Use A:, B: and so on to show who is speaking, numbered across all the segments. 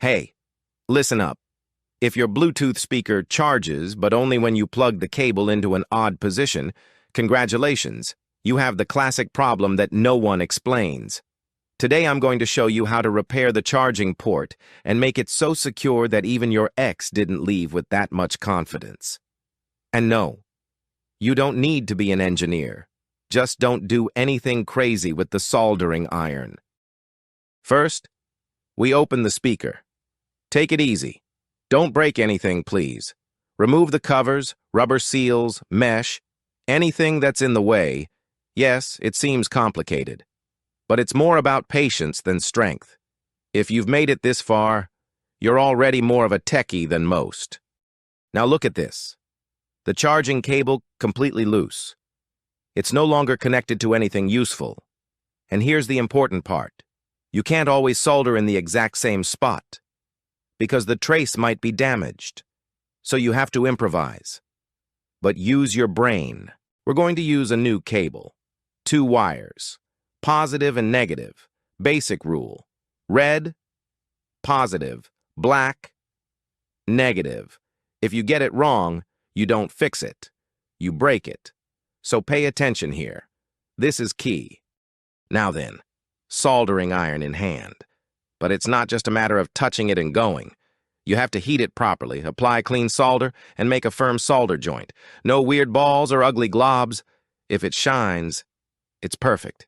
A: Hey, listen up. If your Bluetooth speaker charges, but only when you plug the cable into an odd position, congratulations, you have the classic problem that no one explains. Today I'm going to show you how to repair the charging port and make it so secure that even your ex didn't leave with that much confidence. And no, you don't need to be an engineer. Just don't do anything crazy with the soldering iron. First, we open the speaker. Take it easy. Don't break anything, please. Remove the covers, rubber seals, mesh, anything that's in the way. Yes, it seems complicated, but it's more about patience than strength. If you've made it this far, you're already more of a techie than most. Now look at this. The charging cable completely loose. It's no longer connected to anything useful. And here's the important part. You can't always solder in the exact same spot, because the trace might be damaged. So you have to improvise. But use your brain. We're going to use a new cable. 2 wires. Positive and negative. Basic rule. Red, positive. Black, negative. If you get it wrong, you don't fix it. You break it. So pay attention here. This is key. Now then, soldering iron in hand. But it's not just a matter of touching it and going. You have to heat it properly, apply clean solder, and make a firm solder joint. No weird balls or ugly globs. If it shines, it's perfect.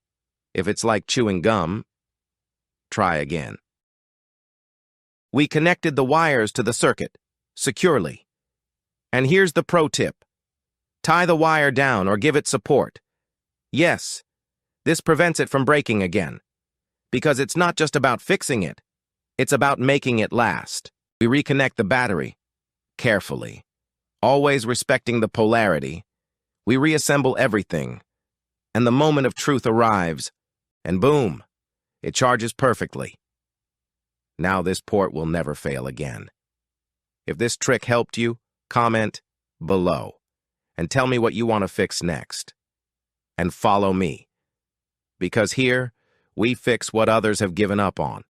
A: If it's like chewing gum, try again. We connected the wires to the circuit, securely. And here's the pro tip. Tie the wire down or give it support. Yes, this prevents it from breaking again. Because it's not just about fixing it, it's about making it last. We reconnect the battery, carefully, always respecting the polarity. We reassemble everything, and the moment of truth arrives, and boom, it charges perfectly. Now this port will never fail again. If this trick helped you, comment below, and tell me what you want to fix next. And follow me, because here, we fix what others have given up on.